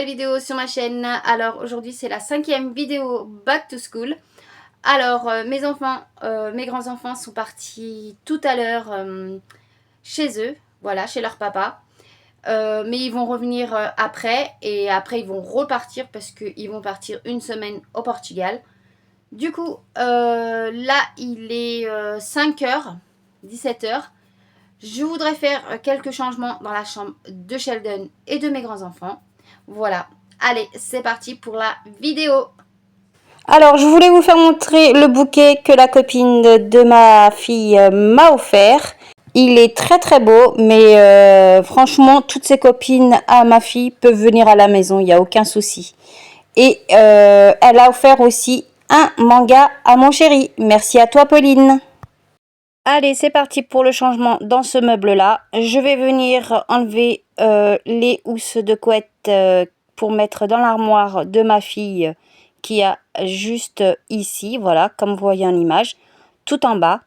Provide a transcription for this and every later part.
nouvelle vidéo sur ma chaîne. Alors aujourd'hui c'est la 5e vidéo Back to School. Alors mes grands-enfants sont partis tout à l'heure chez eux, voilà, chez leur papa. Mais ils vont revenir après et après ils vont repartir parce qu'ils vont partir une semaine au Portugal. Du coup là il est 5h, 17h. Je voudrais faire quelques changements dans la chambre de Sheldon et de mes grands-enfants. Voilà, allez, c'est parti pour la vidéo. Alors, je voulais vous faire montrer le bouquet que la copine de ma fille m'a offert. Il est très très beau, mais franchement, toutes ses copines à ma fille peuvent venir à la maison, il n'y a aucun souci. Et elle a offert aussi un manga à mon chéri. Merci à toi, Pauline. Allez, c'est parti pour le changement dans ce meuble-là. Je vais venir enlever les housses de couette pour mettre dans l'armoire de ma fille qui a juste ici, voilà, comme vous voyez en image, tout en bas.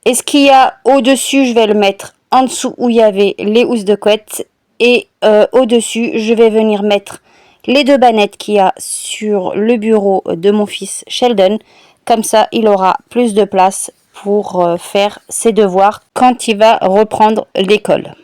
Et ce qu'il y a au-dessus, je vais le mettre en dessous où il y avait les housses de couette. Et au-dessus, je vais venir mettre les deux bannettes qu'il y a sur le bureau de mon fils Sheldon. Comme ça, il aura plus de place pour faire ses devoirs quand il va reprendre l'école.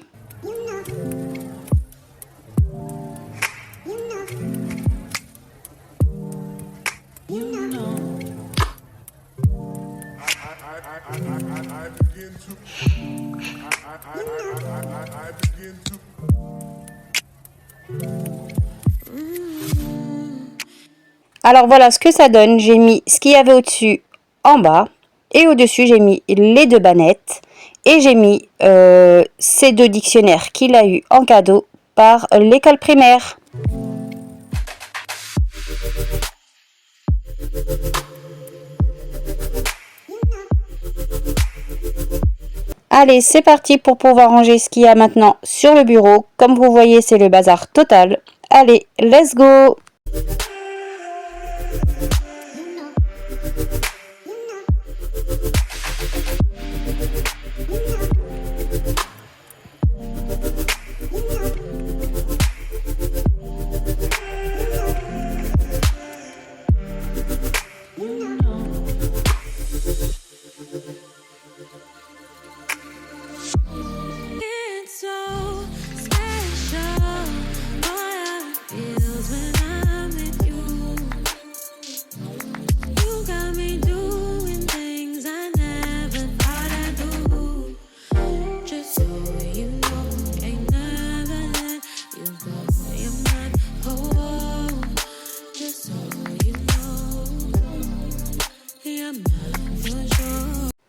Alors voilà ce que ça donne. J'ai mis ce qu'il y avait au-dessus en bas. Et au-dessus, j'ai mis les deux bannettes. Et j'ai mis ces deux dictionnaires qu'il a eu en cadeau par l'école primaire. Allez, c'est parti pour pouvoir ranger ce qu'il y a maintenant sur le bureau. Comme vous voyez, c'est le bazar total. Allez, let's go!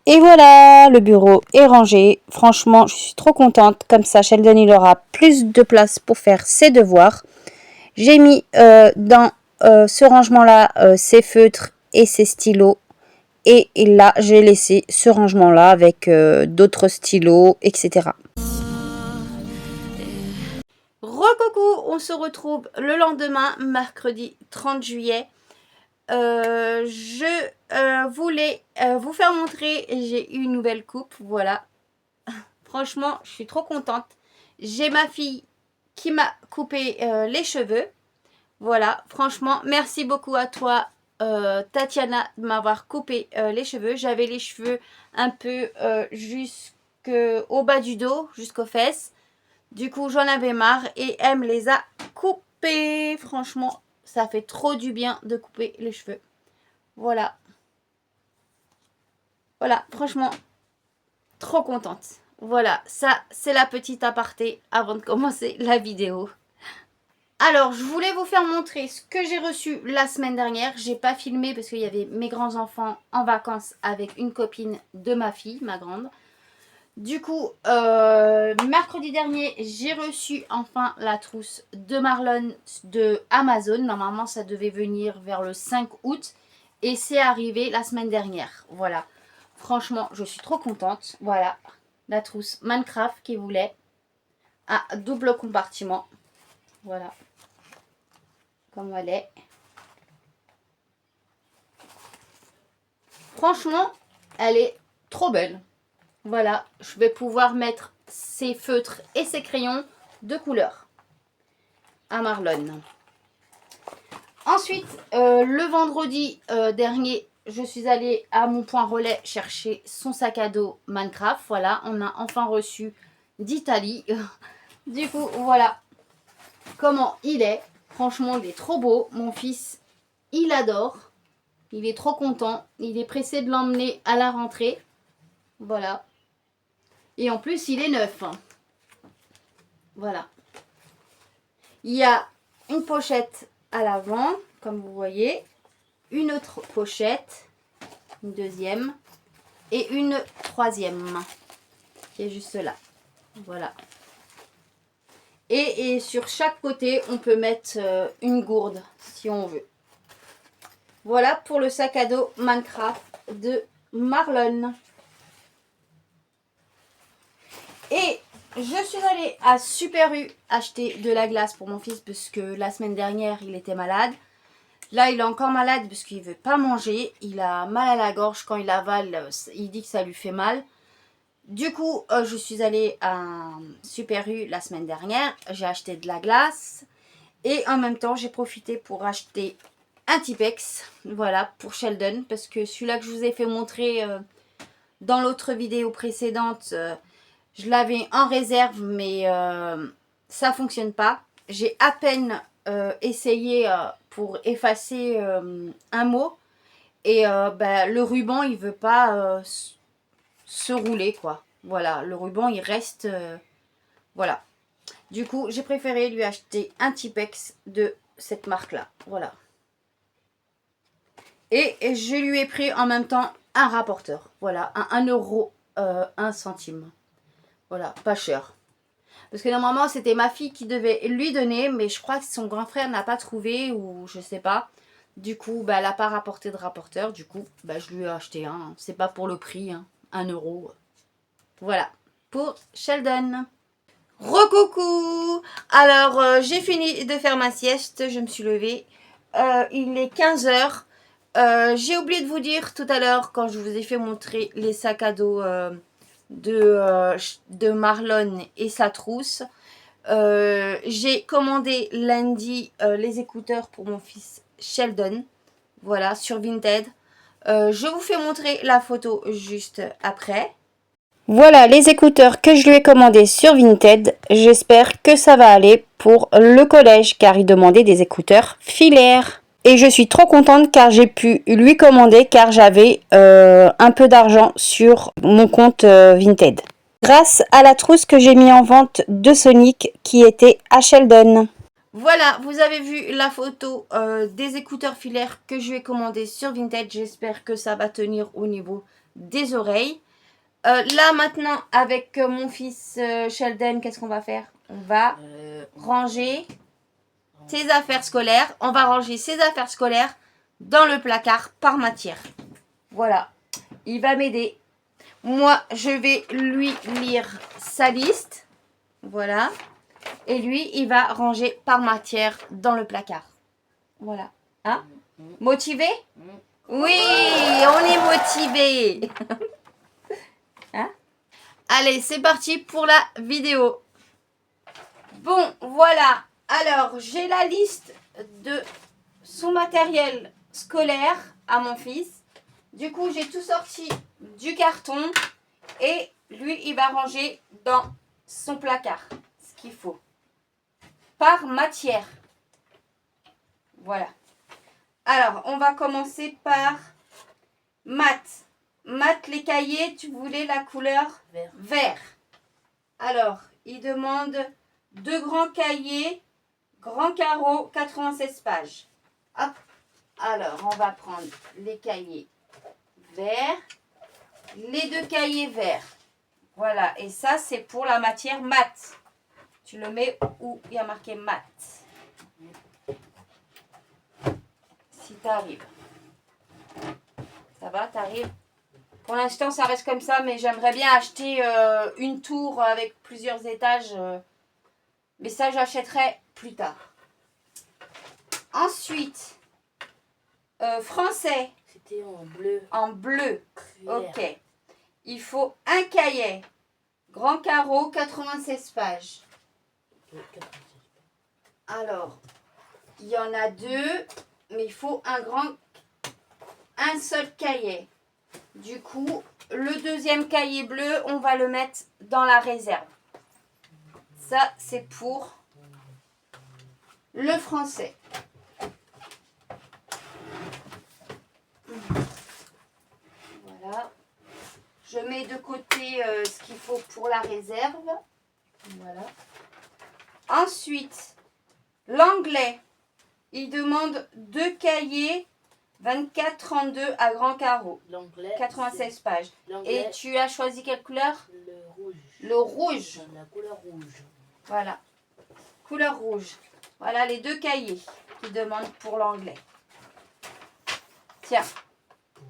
Et voilà, le bureau est rangé. Franchement, je suis trop contente. Comme ça, Sheldon, il aura plus de place pour faire ses devoirs. J'ai mis dans ce rangement-là ses feutres et ses stylos. Et là, j'ai laissé ce rangement-là avec d'autres stylos, etc. Recoucou, on se retrouve le lendemain, mercredi 30 juillet. Je voulais vous faire montrer, j'ai eu une nouvelle coupe, voilà. Franchement, je suis trop contente. J'ai ma fille qui m'a coupé les cheveux. Voilà, franchement, merci beaucoup à toi, Tatiana, de m'avoir coupé les cheveux. J'avais les cheveux un peu jusqu'au bas du dos, jusqu'aux fesses. Du coup, j'en avais marre et elle me les a coupés. Franchement, ça fait trop du bien de couper les cheveux. Voilà. Voilà, franchement, trop contente. Voilà, ça, c'est la petite aparté avant de commencer la vidéo. Alors, je voulais vous faire montrer ce que j'ai reçu la semaine dernière. J'ai pas filmé parce qu'il y avait mes grands-enfants en vacances avec une copine de ma fille, ma grande. Du coup, mercredi dernier, j'ai reçu enfin la trousse de Marlon de Amazon. Normalement, ça devait venir vers le 5 août. Et c'est arrivé la semaine dernière. Voilà. Franchement, je suis trop contente. Voilà. La trousse Minecraft qu'il voulait. À double compartiment. Voilà. Comme elle est. Franchement, elle est trop belle. Voilà, je vais pouvoir mettre ses feutres et ses crayons de couleur à Marlon. Ensuite, le vendredi dernier, je suis allée à mon point relais chercher son sac à dos Minecraft. Voilà, on a enfin reçu d'Italie. Du coup, voilà comment il est. Franchement, il est trop beau. Mon fils, il adore. Il est trop content. Il est pressé de l'emmener à la rentrée. Voilà. Et en plus, il est neuf. Voilà. Il y a une pochette à l'avant, comme vous voyez. Une autre pochette. Une deuxième. Et une troisième. Qui est juste là. Voilà. Et sur chaque côté, on peut mettre une gourde si on veut. Voilà pour le sac à dos Minecraft de Marlon. Et je suis allée à Super U acheter de la glace pour mon fils parce que la semaine dernière, il était malade. Là, il est encore malade parce qu'il ne veut pas manger. Il a mal à la gorge. Quand il avale, il dit que ça lui fait mal. Du coup, je suis allée à Super U la semaine dernière. J'ai acheté de la glace. Et en même temps, j'ai profité pour acheter un Tipex. Voilà, pour Sheldon. Parce que celui-là que je vous ai fait montrer dans l'autre vidéo précédente, je l'avais en réserve, mais ça ne fonctionne pas. J'ai à peine essayé pour effacer un mot. Et le ruban, il ne veut pas se rouler, quoi. Voilà, le ruban, il reste... voilà. Du coup, j'ai préféré lui acheter un Tipex de cette marque-là. Voilà. Et je lui ai pris en même temps un rapporteur. Voilà, à 1 euro 1 centime. Voilà, pas cher. Parce que normalement, c'était ma fille qui devait lui donner, mais je crois que son grand frère n'a pas trouvé, ou je sais pas. Du coup, elle n'a pas rapporté de rapporteur. Du coup, je lui ai acheté un. C'est pas pour le prix, hein. 1 euro. Voilà, pour Sheldon. Recoucou. Alors, j'ai fini de faire ma sieste. Je me suis levée. Il est 15 h. J'ai oublié de vous dire tout à l'heure, quand je vous ai fait montrer les sacs à dos de Marlon et sa trousse. J'ai commandé lundi les écouteurs pour mon fils Sheldon. Voilà, sur Vinted. Je vous fais montrer la photo juste après. Voilà les écouteurs que je lui ai commandés sur Vinted. J'espère que ça va aller pour le collège car il demandait des écouteurs filaires. Et je suis trop contente car j'ai pu lui commander car j'avais un peu d'argent sur mon compte Vinted. Grâce à la trousse que j'ai mis en vente de Sonic qui était à Sheldon. Voilà, vous avez vu la photo des écouteurs filaires que je lui ai commandés sur Vinted. J'espère que ça va tenir au niveau des oreilles. Là maintenant, avec mon fils Sheldon, qu'est-ce qu'on va faire? On va ranger ses affaires scolaires. On va ranger ses affaires scolaires dans le placard par matière. Voilà, il va m'aider. Moi, je vais lui lire sa liste. Voilà. Et lui, il va ranger par matière dans le placard. Voilà. Hein? Motivé? Oui, on est motivé. Hein? Allez, c'est parti pour la vidéo. Bon, voilà. Alors, j'ai la liste de son matériel scolaire à mon fils. Du coup, j'ai tout sorti du carton. Et lui, il va ranger dans son placard ce qu'il faut. Par matière. Voilà. Alors, on va commencer par maths. Maths, les cahiers, tu voulais la couleur vert. Alors, il demande 2 grands cahiers, grand carreau, 96 pages. Hop. Alors, on va prendre les cahiers verts, les 2 cahiers verts. Voilà, et ça, c'est pour la matière maths. Tu le mets où il y a marqué maths. Si tu arrives. Ça va, tu arrives? Pour l'instant, ça reste comme ça, mais j'aimerais bien acheter une tour avec plusieurs étages. Mais ça, j'achèterai plus tard. Ensuite, français. C'était en bleu. En bleu. Clair. Ok. il faut un cahier. Grand carreau, 96 pages. Alors, il y en a deux, mais il faut un seul cahier. Du coup, le deuxième cahier bleu, on va le mettre dans la réserve. Ça, c'est pour le français. Voilà. Je mets de côté ce qu'il faut pour la réserve. Voilà. Ensuite, l'anglais. Il demande 2 cahiers 24-32 à grand carreau. L'anglais. 96 pages. Et tu as choisi quelle couleur? Le rouge. Le rouge. La couleur rouge. Voilà. Couleur rouge. Voilà les 2 cahiers qu'il demande pour l'anglais. Tiens. Pour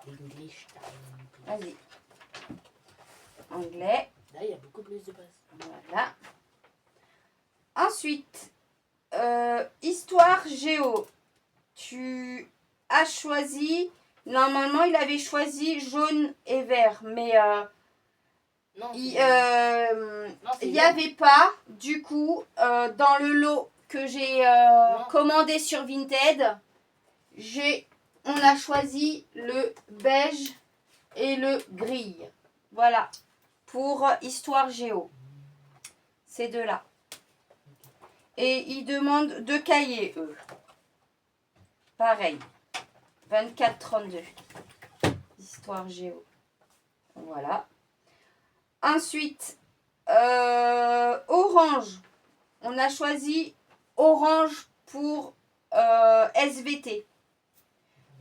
l'anglais. Vas-y. Anglais. Là, il y a beaucoup plus de pages. Voilà. Ensuite, histoire géo. Tu as choisi, normalement il avait choisi jaune et vert, mais Non, il n'y avait pas, du coup, dans le lot que j'ai commandé sur Vinted, on a choisi le beige et le gris. Voilà, pour histoire géo. Ces deux-là. Et ils demandent 2 cahiers, eux. Pareil. 24-32. Histoire géo. Voilà. Ensuite, orange. On a choisi orange pour SVT.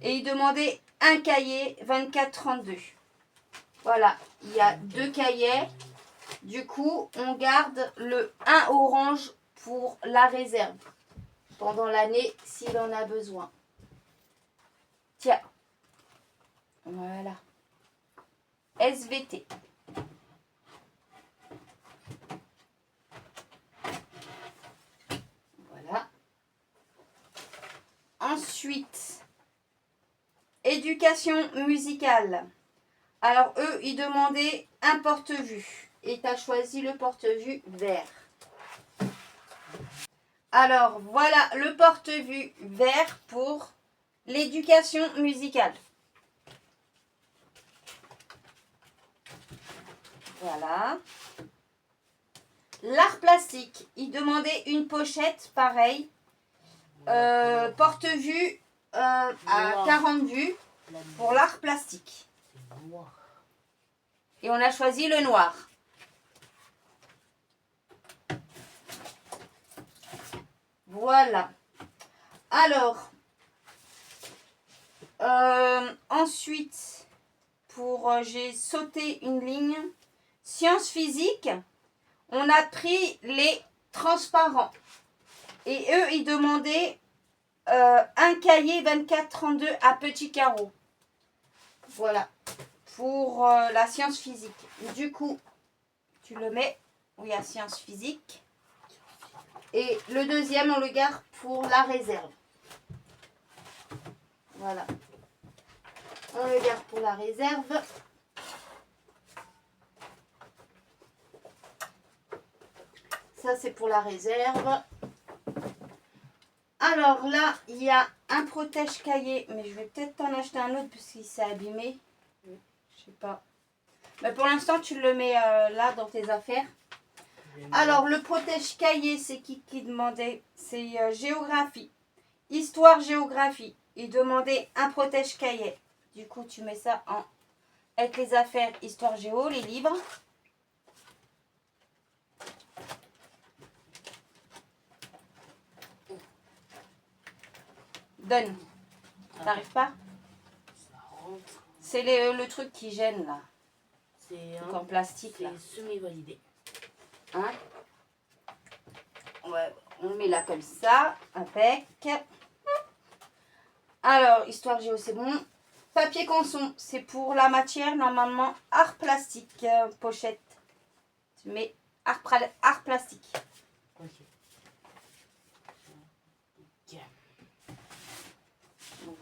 Et ils demandaient un cahier 24-32. Voilà. Il y a 2 cahiers. Du coup, on garde le 1 orange pour la réserve pendant l'année s'il en a besoin. Tiens. Voilà. SVT. Voilà. Ensuite, éducation musicale. Alors, eux, ils demandaient un porte-vue. Et tu as choisi le porte-vue vert. Alors, voilà le porte-vue vert pour l'éducation musicale. Voilà. L'art plastique. Il demandait une pochette, pareil. Porte-vue à 40 vues pour l'art plastique. Noir. Et on a choisi le noir. Voilà. Alors, ensuite, j'ai sauté une ligne. Sciences physiques, on a pris les transparents. Et eux, ils demandaient un cahier 24-32 à petits carreaux. Voilà. Pour la science physique. Du coup, tu le mets où il y a science physique. Et le deuxième, on le garde pour la réserve. Voilà. On le garde pour la réserve. Ça, c'est pour la réserve. Alors là, il y a un protège-cahier. Mais je vais peut-être en acheter un autre parce qu'il s'est abîmé. Je sais pas. Mais pour l'instant, tu le mets là dans tes affaires. Alors, le protège-cahier, c'est qui demandait? C'est géographie. Histoire, géographie. Il demandait un protège-cahier. Du coup, tu mets ça avec les affaires histoire géo, les livres. Donne. T'arrives pas? C'est le truc qui gêne là. C'est en plastique là. C'est semi-validé. Hein? Ouais, on le met là comme ça, avec. Alors, histoire géo, c'est bon. Papier canson, c'est pour la matière, normalement, art plastique, pochette. Tu mets art plastique. Ok.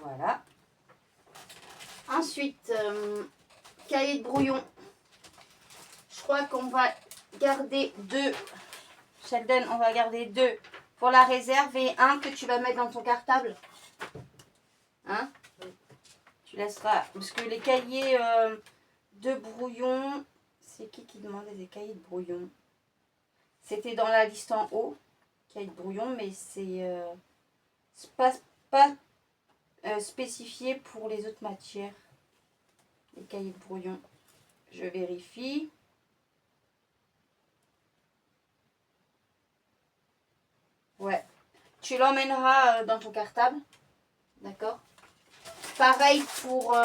Voilà. Ensuite, cahier de brouillon. Je crois qu'on va garder 2. Sheldon, on va garder 2 pour la réserve et un que tu vas mettre dans ton cartable. Hein? Tu laisseras. Parce que les cahiers de brouillon, c'est qui demandait des cahiers de brouillon? C'était dans la liste en haut, cahier de brouillon, mais c'est pas spécifié pour les autres matières. Les cahiers de brouillon. Je vérifie. Ouais. Tu l'emmèneras dans ton cartable. D'accord? Pareil pour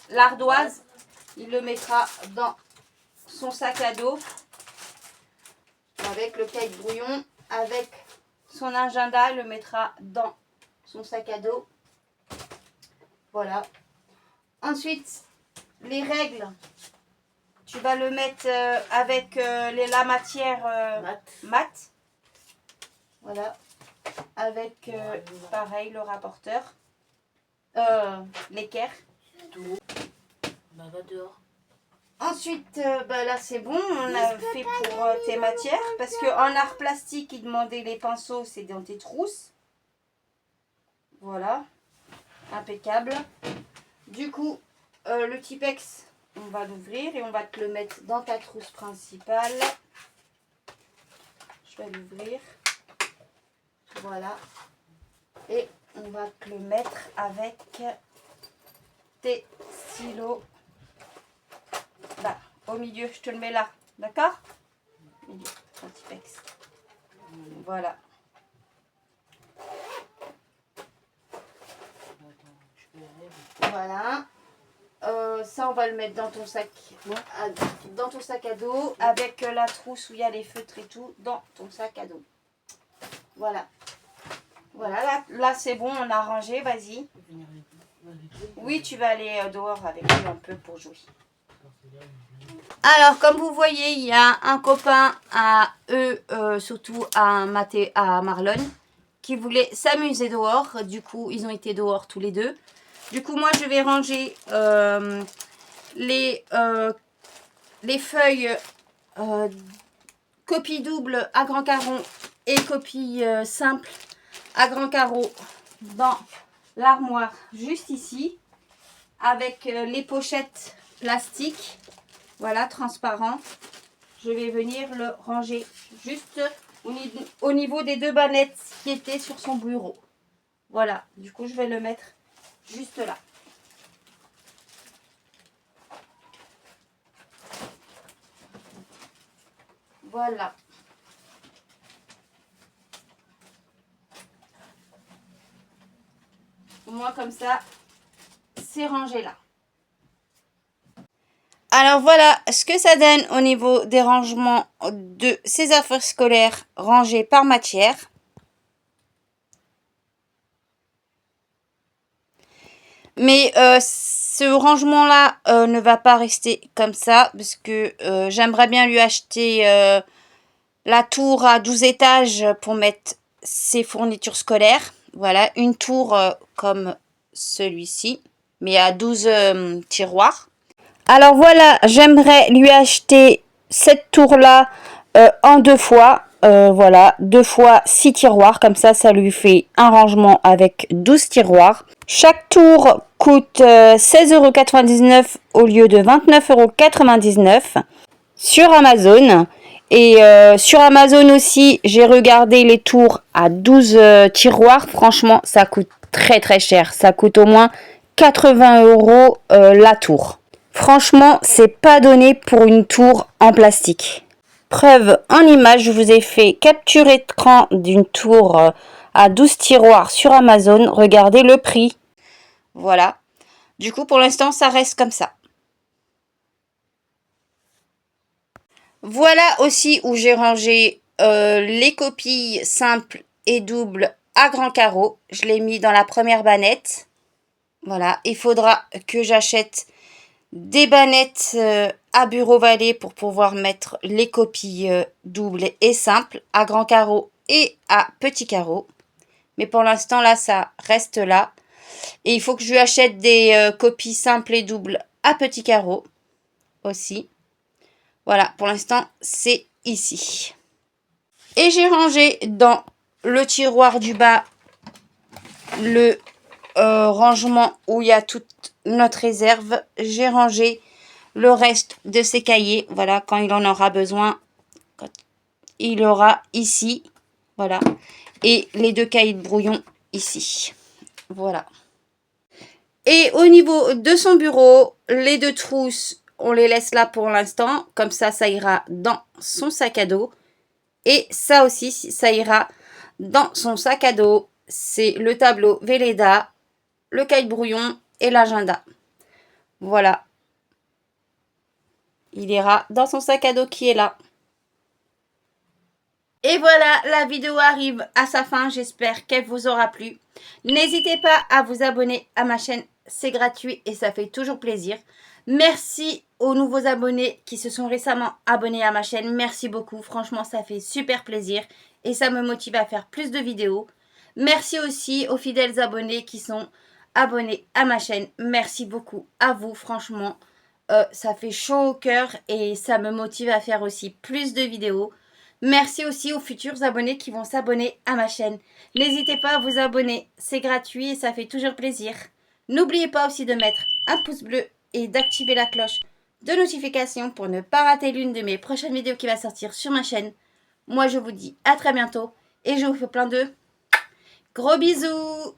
l'ardoise. Il le mettra dans son sac à dos. Avec le cahier de brouillon. Avec son agenda. Il le mettra dans son sac à dos. Voilà. Ensuite, les règles. Tu vas le mettre avec la matière mat. Voilà. Avec, pareil, le rapporteur. L'équerre. Bah, va dehors. Ensuite, là, c'est bon. On a fait pour tes matières. Parce qu'en art plastique, il demandait les pinceaux. C'est dans tes trousses. Voilà. Impeccable. Du coup, le Tipex, on va l'ouvrir et on va te le mettre dans ta trousse principale. Je vais l'ouvrir. Voilà. Et on va te le mettre avec tes stylos. Là, au milieu, je te le mets là. D'accord? Milieu, ton Tipex. Voilà. Voilà. Ça, on va le mettre dans ton sac, à dos, avec la trousse où il y a les feutres et tout, dans ton sac à dos. Voilà. Voilà, là c'est bon, on a rangé, vas-y. Oui, tu vas aller dehors avec lui un peu pour jouer. Alors, comme vous voyez, il y a un copain à eux, surtout à Marlon, qui voulait s'amuser dehors. Du coup, ils ont été dehors tous les deux. Du coup, moi, je vais ranger les feuilles copie double à grand carreau et copie simple à grand carreau dans l'armoire juste ici. Avec les pochettes plastiques, voilà, transparent. Je vais venir le ranger juste au niveau des 2 bannettes qui étaient sur son bureau. Voilà, du coup, je vais le mettre juste là. Voilà. Au moins comme ça, c'est rangé là. Alors voilà ce que ça donne au niveau des rangements de ces affaires scolaires rangées par matière. Mais ce rangement-là ne va pas rester comme ça parce que j'aimerais bien lui acheter la tour à 12 étages pour mettre ses fournitures scolaires. Voilà, une tour comme celui-ci, mais à 12 tiroirs. Alors voilà, j'aimerais lui acheter cette tour-là en 2 fois. Voilà, 2 fois 6 tiroirs. Comme ça lui fait un rangement avec 12 tiroirs. Chaque tour coûte 16,99 € au lieu de 29,99 € sur Amazon. Et sur Amazon aussi, j'ai regardé les tours à 12 tiroirs. Franchement, ça coûte très très cher. Ça coûte au moins 80 € la tour. Franchement, c'est pas donné pour une tour en plastique. Preuve en image, je vous ai fait capture écran d'une tour à 12 tiroirs sur Amazon. Regardez le prix. Voilà. Du coup, pour l'instant, ça reste comme ça. Voilà aussi où j'ai rangé les copies simples et doubles à grand carreau. Je l'ai mis dans la première bannette. Voilà. Il faudra que j'achète des bannettes à Bureau Vallée pour pouvoir mettre les copies doubles et simples à grand carreau et à petit carreau. Mais pour l'instant, là, ça reste là. Et il faut que je lui achète des copies simples et doubles à petits carreaux aussi. Voilà, pour l'instant, c'est ici. Et j'ai rangé dans le tiroir du bas le rangement où il y a toute notre réserve. J'ai rangé le reste de ces cahiers. Voilà, quand il en aura besoin, il aura ici. Voilà. Et les 2 cahiers de brouillon ici. Voilà. Et au niveau de son bureau, les 2 trousses, on les laisse là pour l'instant. Comme ça, ça ira dans son sac à dos. Et ça aussi, ça ira dans son sac à dos. C'est le tableau Velleda, le cahier de brouillon et l'agenda. Voilà. Il ira dans son sac à dos qui est là. Et voilà, la vidéo arrive à sa fin. J'espère qu'elle vous aura plu. N'hésitez pas à vous abonner à ma chaîne. C'est gratuit et ça fait toujours plaisir. Merci aux nouveaux abonnés qui se sont récemment abonnés à ma chaîne. Merci beaucoup. Franchement, ça fait super plaisir et ça me motive à faire plus de vidéos. Merci aussi aux fidèles abonnés qui sont abonnés à ma chaîne. Merci beaucoup à vous. Franchement, ça fait chaud au cœur et ça me motive à faire aussi plus de vidéos. Merci aussi aux futurs abonnés qui vont s'abonner à ma chaîne. N'hésitez pas à vous abonner, c'est gratuit et ça fait toujours plaisir. N'oubliez pas aussi de mettre un pouce bleu et d'activer la cloche de notification pour ne pas rater l'une de mes prochaines vidéos qui va sortir sur ma chaîne. Moi je vous dis à très bientôt et je vous fais plein de gros bisous.